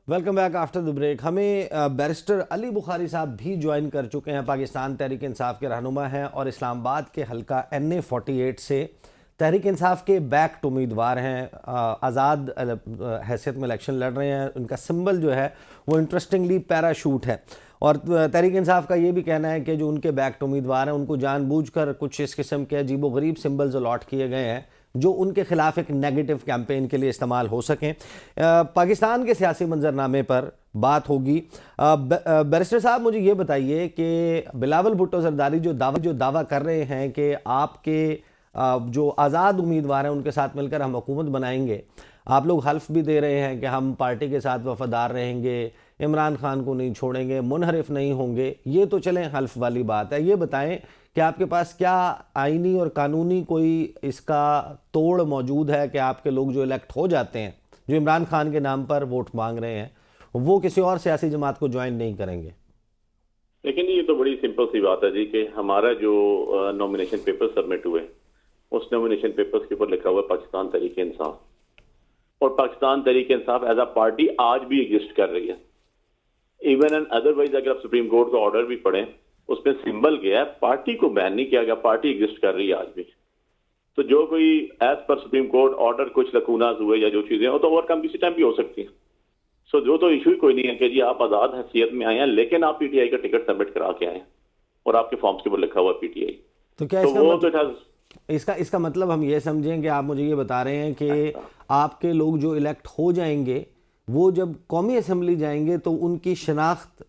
Welcome back after the break. हमें barrister Ali Bukhari साहब भी ज्वाइन कर चुके हैं। पाकिस्तान तहरीक इंसाफ के रहनुमा हैं और इस्लामाबाद के हल्का NA48 से तहरीक इंसाफ के बैक्ड उम्मीदवार हैं। आज़ाद हैसियत में इलेक्शन लड़ रहे हैं। उनका सिंबल जो है वो इंटरेस्टिंगली पैराशूट है और तहरीक इंसाफ का ये भी कहना है कि जो उनके बैक्ड उम्मीदवार हैं उनको जानबूझकर कुछ इस किस्म के अजीबोगरीब सिंबल्स अलॉट किए गए हैं जो उनके खिलाफ एक नेगेटिव कैंपेन के लिए इस्तेमाल हो सकें। पाकिस्तान के सियासी मंजरनामे पर बात होगी। बैरिस्टर साहब मुझे ये बताइए कि बिलावल भुट्टो जरदारी जो दावा कर रहे हैं कि आपके जो आज़ाद उम्मीदवार हैं उनके साथ मिलकर हम हुकूमत बनाएंगे, आप लोग हल्फ भी दे रहे हैं कि हम पार्टी के साथ वफादार रहेंगे, इमरान खान को नहीं छोड़ेंगे, मुनहरिफ नहीं होंगे, ये तो चलें हल्फ वाली बात है। ये बताएं कि आपके पास क्या आईनी और कानूनी कोई इसका तोड़ मौजूद है कि आपके लोग जो इलेक्ट हो जाते हैं, जो इमरान खान के नाम पर वोट मांग रहे हैं, वो किसी और सियासी जमात को ज्वाइन नहीं करेंगे? लेकिन ये तो बड़ी सिंपल सी बात है जी कि हमारा जो नॉमिनेशन पेपर सबमिट हुए उस नॉमिनेशन पेपर्स के ऊपर लिखा हुआ है पाकिस्तान तहरीक इंसाफ, और Pakistan Tehreek Insaf as a party आज भी एग्जिस्ट कर रही है। इवन एंड अदरवाइज अगर आप सुप्रीम कोर्ट का ऑर्डर भी पढ़ें उसमें सिंबल गया है, पार्टी को बैन नहीं किया गया, पार्टी एग्जिस्ट कर रही है आज भी। तो जो कोई as per supreme court order कुछ लकूनाज हुए या जो चीजें हो तो ओवरकम किसी टाइम भी हो सकती हैं। सो जो तो इशू ही कोई नहीं है कि जी आप आजाद हैसियत में आए हैं लेकिन आप PTI का टिकट सबमिट करा के आए हैं और आपके फॉर्म्स के ऊपर लिखा हुआ PTI। तो क्या इसका मतलब हम ये समझें कि आप मुझे ये बता रहे हैं कि आपके लोग जो इलेक्ट हो जाएंगे वो जब कौमी असम्बली जाएंगे तो उनकी शनाख्त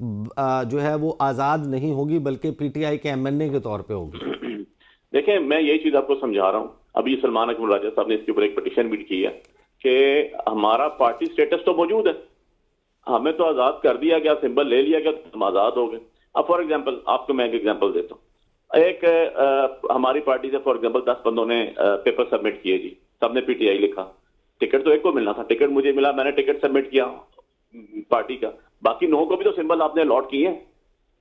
जो है वो आज़ाद नहीं होगी बल्कि PTI के MNA के तौर पे होगी? देखें, मैं यही चीज आपको समझा रहा हूँ। अभी सलमान अकबर राजा साहब ने इसके ऊपर एक पिटीशन भी की है कि हमारा पार्टी स्टेटस तो मौजूद है, हमें तो आज़ाद कर दिया गया, सिंबल ले लिया गया तो हम आज़ाद हो गए। अब फॉर एग्जाम्पल आपको मैं एक एग्जाम्पल देता हूँ। हमारी पार्टी से फॉर एग्जाम्पल 10 बंदों ने पेपर सबमिट किए जी, सबने PTI लिखा, टिकट तो एक को मिलना था, टिकट मुझे मिला, मैंने टिकट सबमिट किया पार्टी का, बाकी 9 को भी तो सिंबल आपने अलॉट किए हैं,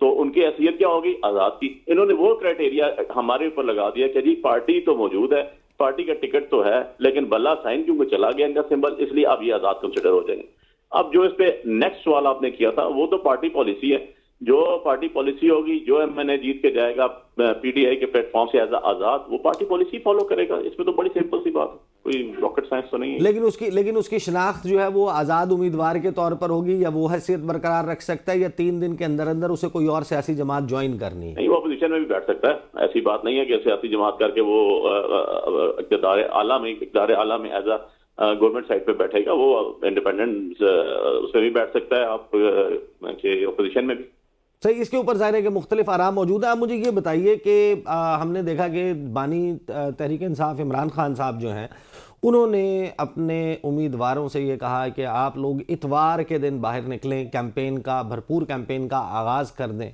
तो उनकी हैसियत क्या होगी? आजाद की। इन्होंने वो क्राइटेरिया हमारे ऊपर लगा दिया कि जी पार्टी तो मौजूद है, पार्टी का टिकट तो है, लेकिन बल्ला साइन क्योंकि चला गया इनका सिंबल, इसलिए अब ये आजाद कंसिडर हो जाएंगे। अब जो इस पे नेक्स्ट सवाल आपने किया था वो तो पार्टी पॉलिसी है, जो पार्टी पॉलिसी होगी, जो MNA जीत के जाएगा PTI के प्लेटफॉर्म से एज आजाद, वो पार्टी पॉलिसी फॉलो करेगा। इसमें तो बड़ी सिंपल सी बात है, कोई रॉकेट साइंस तो नहीं है। लेकिन उसकी शनाख्त जो है वो आज़ाद उम्मीदवार के तौर पर होगी या वो हैसियत बरकरार रख सकता है या 3 दिन के अंदर अंदर उसे कोई और सियासी जमात ज्वाइन करनी है? नहीं, वो अपोजिशन में भी बैठ सकता है, ऐसी बात नहीं है कि सियासी जमात करके वो इक़्तिदार आला में एज अ गवर्नमेंट साइड पे बैठेगा, वो इंडिपेंडेंट उसमें भी बैठ सकता है, आप अपोजिशन में भी। सही, इसके ऊपर ज़ाहिर है कि मुख्तलिफ आराम मौजूद है। आप मुझे ये बताइए कि हमने देखा कि बानी तहरीक इंसाफ इमरान खान साहब जो हैं उन्होंने अपने उम्मीदवारों से ये कहा कि आप लोग इतवार के दिन बाहर निकलें, कैंपेन का भरपूर कैंपेन का आगाज़ कर दें।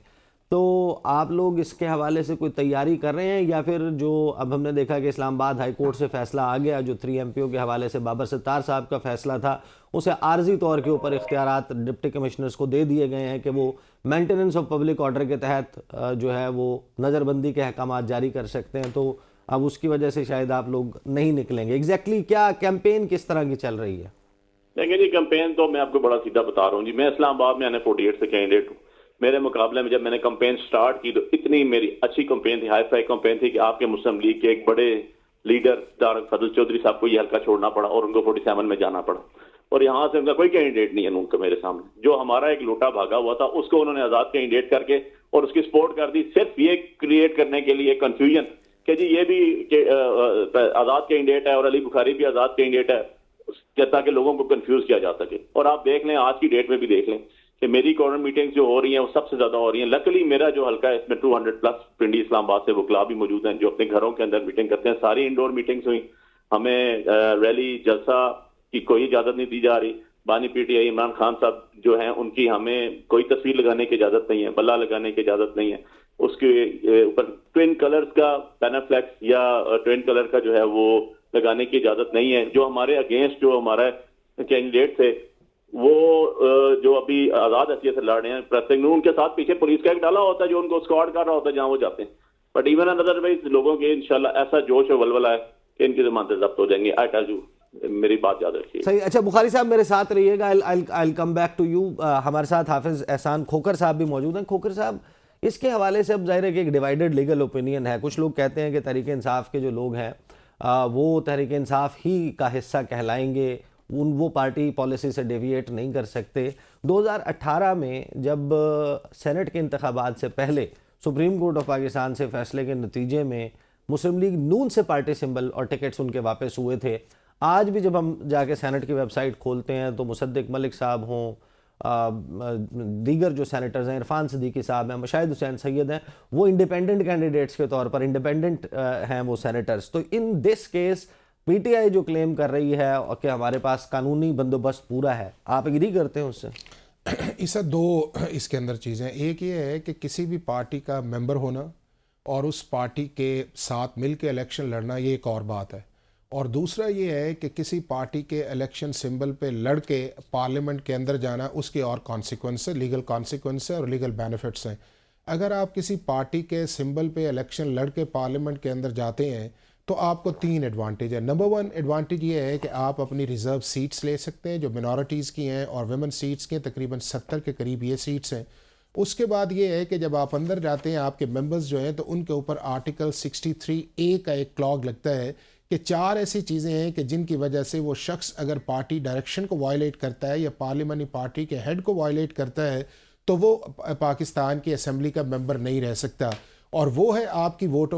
तो आप लोग इसके हवाले से कोई तैयारी कर रहे हैं या फिर जो अब हमने देखा कि इस्लामाबाद हाई कोर्ट से फ़ैसला आ गया, जो 3 MPO के हवाले से बाबर सत्तार साहब का फ़ैसला था, उसे आर्जी तौर के ऊपर इख्तियारात डिप्टी कमिश्नर्स को दे दिए गए हैं कि वो मेंटेनेंस ऑफ पब्लिक ऑर्डर के तहत जो है वो नज़रबंदी के अहकाम जारी कर सकते हैं, तो अब उसकी वजह से शायद आप लोग नहीं निकलेंगे। एग्जैक्टली क्या कैंपेन किस तरह की चल रही है? देखिए जी, कैंपेन तो मैं आपको बड़ा सीधा बता रहा हूँ जी। मैं इस्लामाबाद में NA48 से कैंडिडेट हूँ। मेरे मुकाबले में जब मैंने कैंपेन स्टार्ट की तो इतनी मेरी अच्छी कैंपेन थी, हाई फाई कैंपेन थी कि आपके मुस्लिम लीग के एक बड़े लीडर तारक फजल चौधरी साहब को ये हल्का छोड़ना पड़ा और उनको 47 में जाना पड़ा, और यहाँ से उनका कोई कैंडिडेट नहीं है उनका मेरे सामने। जो हमारा एक लोटा भागा हुआ था उसको उन्होंने आजाद कैंडिडेट करके और उसकी सपोर्ट कर दी, सिर्फ ये क्रिएट करने के लिए कंफ्यूजन कि जी ये भी आजाद कैंडिडेट है और अली बुखारी भी आजाद कैंडिडेट है, ताकि लोगों को कंफ्यूज किया जा सके। और आप देख लें, आज की डेट में भी देख लें कि मेरी कॉर्नर मीटिंग्स जो हो रही हैं वो सबसे ज्यादा हो रही हैं। लकली मेरा जो हल्का है इसमें 200+ पिंडी इस्लामाबाद से वकला भी मौजूद हैं जो अपने घरों के अंदर मीटिंग करते हैं। सारी इंडोर मीटिंग्स हुई, हमें रैली जलसा की कोई इजाजत नहीं दी जा रही। बानी PTI इमरान खान साहब जो हैं उनकी हमें कोई तस्वीर लगाने की इजाजत नहीं है, बल्ला लगाने की इजाजत नहीं है, उसके ऊपर ट्विन कलर्स का पैनाफ्लेक्स या ट्विन कलर का जो है वो लगाने की इजाजत नहीं है। जो हमारे अगेंस्ट जो हमारा कैंडिडेट थे वो जो अभी आजाद हैसियत से लड़ रहे हैं प्रेसिंग में, उनके साथ पीछे पुलिस का एक डाला होता है जो उनको स्क्वाड कर रहा होता है जहां वो जाते हैं। बट इवन अदरवाइज लोगों के इंशाल्लाह ऐसा जोश और वलवला है कि इनकी जमानतें जब्त हो जाएंगी। I tell you. میری بات یاد رکھیے. صحیح. اچھا بخاری صاحب میرے ساتھ رہیے گا. I'll come back to you. ہمارے ساتھ حافظ احسان کھوکھر صاحب بھی موجود ہیں. کھوکھر صاحب اس کے حوالے سے اب ظاہر ہے کہ ایک ڈیوائیڈڈ لیگل اوپینین ہے. کچھ لوگ کہتے ہیں کہ تحریک انصاف کے جو لوگ ہیں وہ تحریک انصاف ہی کا حصہ کہلائیں گے, وہ پارٹی پالیسی سے ڈیویٹ نہیں کر سکتے. 2018 میں جب سینٹ کے انتخابات سے پہلے سپریم کورٹ آف پاکستان سے فیصلے کے نتیجے میں مسلم لیگ نون سے پارٹی سمبل اور ٹکٹس ان کے واپس ہوئے تھے. آج بھی جب ہم جا کے سینٹ کی ویب سائٹ کھولتے ہیں تو مصدق ملک صاحب ہوں, دیگر جو سینیٹرز ہیں, عرفان صدیقی صاحب ہیں, مشاہد حسین سید ہیں, وہ انڈیپینڈنٹ کینڈیڈیٹس کے طور پر انڈیپینڈنٹ ہیں وہ سینیٹرز. تو ان this case P T I جو کلیم کر رہی ہے کہ ہمارے پاس قانونی بندوبست پورا ہے, آپ ایگری کرتے ہیں اس سے؟ اس کے اندر چیزیں, ایک یہ ہے کہ کسی بھی پارٹی کا ممبر ہونا اور اس پارٹی کے ساتھ مل کے الیکشن لڑنا یہ ایک اور بات ہے, اور دوسرا یہ ہے کہ کسی پارٹی کے الیکشن سمبل پہ لڑ کے پارلیمنٹ کے اندر جانا اس کے اور کانسیکوینس ہے, لیگل کانسیکوینس ہے اور لیگل بینیفٹس ہیں. اگر آپ کسی پارٹی کے سمبل پہ الیکشن لڑ کے پارلیمنٹ کے اندر جاتے ہیں تو آپ کو 3 ایڈوانٹیج ہے. نمبر 1 ایڈوانٹیج یہ ہے کہ آپ اپنی ریزرو سیٹس لے سکتے ہیں جو منارٹیز کی ہیں اور ویمن سیٹس کی ہیں, تقریباً 70 کے قریب یہ سیٹس ہیں. اس کے بعد یہ ہے کہ جب آپ اندر جاتے ہیں آپ کے ممبرز جو ہیں تو ان کے اوپر آرٹیکل 63A کا ایک کلاگ لگتا ہے کہ 4 ایسی چیزیں ہیں کہ جن کی وجہ سے وہ شخص اگر پارٹی ڈائریکشن کو وائلیٹ کرتا ہے یا پارلیمانی پارٹی کے ہیڈ کو وائلیٹ کرتا ہے تو وہ پاکستان کی اسمبلی کا ممبر نہیں رہ سکتا. اور وہ ہے آپ کی ووٹ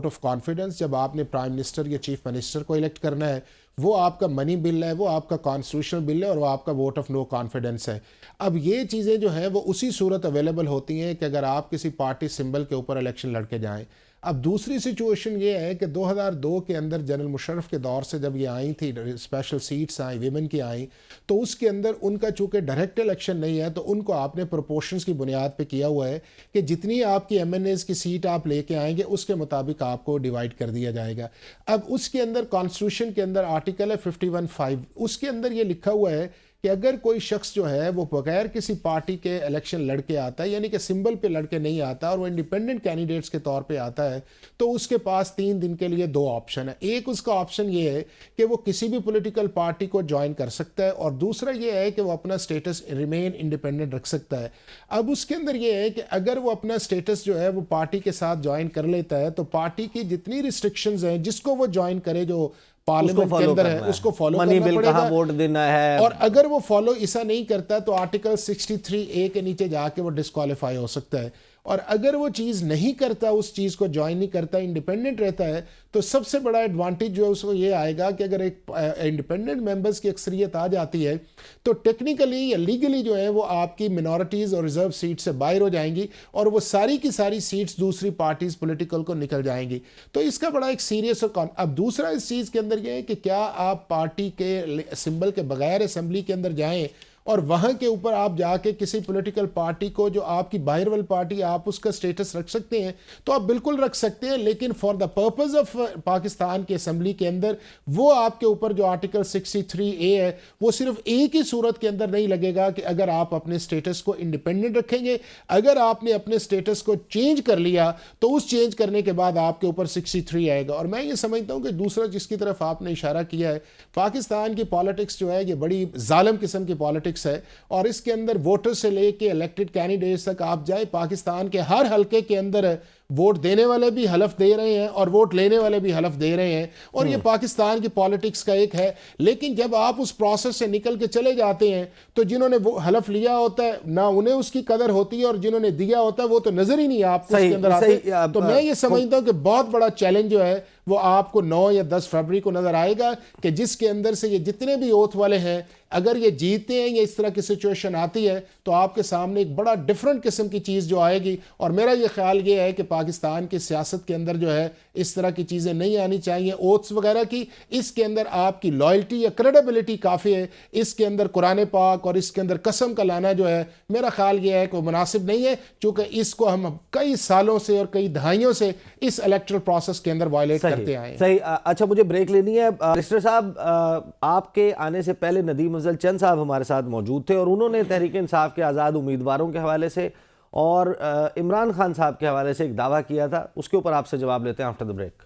آف کانفیڈنس. جب آپ نے پرائم منسٹر یا چیف منسٹر کو الیکٹ کرنا ہے, وہ آپ کا منی بل ہے, وہ آپ کا کانسٹیٹیوشنل بل ہے اور وہ آپ کا ووٹ آف نو کانفیڈنس ہے. اب یہ چیزیں جو ہیں وہ اسی صورت اویلیبل ہوتی ہیں کہ اگر آپ کسی پارٹی سمبل کے اوپر الیکشن لڑ کے جائیں. اب دوسری سچویشن یہ ہے کہ 2002 کے اندر جنرل مشرف کے دور سے جب یہ آئی تھی اسپیشل سیٹس آئیں, ویمن کی آئیں, تو اس کے اندر ان کا چونکہ ڈائریکٹ الیکشن نہیں ہے تو ان کو آپ نے پروپورشنز کی بنیاد پہ کیا ہوا ہے کہ جتنی آپ کی ایم این ایز کی سیٹ آپ لے کے آئیں گے اس کے مطابق آپ کو ڈیوائڈ کر دیا جائے گا. اب اس کے اندر کانسٹیٹیوشن کے اندر آرٹیکل ہے 51(5), اس کے اندر یہ لکھا ہوا ہے کہ اگر کوئی شخص جو ہے وہ بغیر کسی پارٹی کے الیکشن لڑ کے آتا ہے, یعنی کہ سمبل پہ لڑ کے نہیں آتا اور وہ انڈیپینڈنٹ کینڈیڈیٹس کے طور پہ آتا ہے, تو اس کے پاس 3 دن کے لیے 2 آپشن ہیں. ایک اس کا آپشن یہ ہے کہ وہ کسی بھی پولیٹیکل پارٹی کو جوائن کر سکتا ہے, اور دوسرا یہ ہے کہ وہ اپنا سٹیٹس ریمین انڈیپینڈنٹ رکھ سکتا ہے. اب اس کے اندر یہ ہے کہ اگر وہ اپنا سٹیٹس جو ہے وہ پارٹی کے ساتھ جوائن کر لیتا ہے تو پارٹی کی جتنی ریسٹرکشنز ہیں جس کو وہ جوائن کرے جو پارلیمنٹ کے اندر ہے اس کو فالو کرنا پڑے گا, ووٹ دینا ہے, اور اگر وہ فالو ایسا نہیں کرتا تو آرٹیکل 63A کے نیچے جا کے وہ ڈسکوالیفائی ہو سکتا ہے. اور اگر وہ چیز نہیں کرتا, اس چیز کو جوائن نہیں کرتا, انڈیپینڈنٹ رہتا ہے, تو سب سے بڑا ایڈوانٹیج جو ہے اس کو یہ آئے گا کہ اگر ایک انڈیپینڈنٹ ممبرز کی اکثریت آ جاتی ہے تو ٹیکنیکلی یا لیگلی جو ہے وہ آپ کی منارٹیز اور ریزرو سیٹ سے باہر ہو جائیں گی اور وہ ساری کی ساری سیٹس دوسری پارٹیز پولیٹیکل کو نکل جائیں گی. تو اس کا بڑا ایک سیریس. اب دوسرا اس چیز کے اندر یہ ہے کہ کیا آپ پارٹی کے سمبل کے بغیر اسمبلی کے اندر جائیں اور وہاں کے اوپر آپ جا کے کسی پولیٹیکل پارٹی کو جو آپ کی باہر والی پارٹی آپ اس کا سٹیٹس رکھ سکتے ہیں, تو آپ بالکل رکھ سکتے ہیں, لیکن for the purpose of Pakistan کی اسمبلی کے اندر وہ آپ کے اوپر جو آرٹیکل 63A ہے وہ صرف ایک ہی صورت کے اندر نہیں لگے گا کہ اگر آپ اپنے سٹیٹس کو انڈیپینڈنٹ رکھیں گے. اگر آپ نے اپنے سٹیٹس کو چینج کر لیا تو اس چینج کرنے کے بعد آپ کے اوپر 63 آئے گا. اور میں یہ سمجھتا ہوں کہ دوسرا جس کی طرف آپ نے اشارہ کیا ہے, پاکستان کی پالیٹکس جو ہے یہ بڑی ظالم قسم کی پالیٹکس ہے, اور اس کے اندر ووٹر سے لے کے الیکٹڈ کینڈیڈیٹس تک آپ جائیں, پاکستان کے ہر حلقے کے اندر ووٹ دینے والے بھی حلف دے رہے ہیں اور ووٹ لینے والے بھی حلف دے رہے ہیں, اور یہ پاکستان کی پالیٹکس کا ایک ہے. لیکن جب آپ اس پروسیس سے نکل کے چلے جاتے ہیں تو جنہوں نے وہ حلف لیا ہوتا ہے نہ انہیں اس کی قدر ہوتی ہے, اور جنہوں نے دیا ہوتا ہے وہ تو نظر ہی نہیں آپ کو اس کے اندر آتے. تو میں یہ سمجھتا ہوں کہ بہت بڑا چیلنج جو ہے وہ آپ کو 9 یا 10 فروری کو نظر آئے گا کہ جس کے اندر سے یہ جتنے بھی اوتھ والے ہیں اگر یہ جیتے ہیں یا اس طرح کی سچویشن آتی ہے تو آپ کے سامنے ایک بڑا ڈیفرنٹ قسم کی چیز جو آئے گی. اور میرا یہ خیال یہ ہے کہ پاکستان کی سیاست کے اندر جو ہے اس طرح کی چیزیں نہیں آنی چاہیے اوتھس وغیرہ کی. اس کے اندر آپ کی لائلٹی یا کریڈیبلٹی کافی ہے, اس کے اندر قرآن پاک اور اس کے اندر قسم کا لانا جو ہے میرا خیال یہ ہے کہ وہ مناسب نہیں ہے, چونکہ اس کو ہم کئی سالوں سے اور کئی دہائیوں سے اس الیکٹرل پروسیس کے اندر وائلیٹ کرتے آئے ہیں. صحیح. اچھا مجھے بریک لینی ہے. رجسٹر صاحب, آپ کے آنے سے پہلے ندیم افضل چند صاحب ہمارے ساتھ موجود تھے اور انہوں نے تحریک انصاف کے آزاد امیدواروں کے حوالے سے اور عمران خان صاحب کے حوالے سے ایک دعویٰ کیا تھا, اس کے اوپر آپ سے جواب لیتے ہیں آفٹر دی بریک.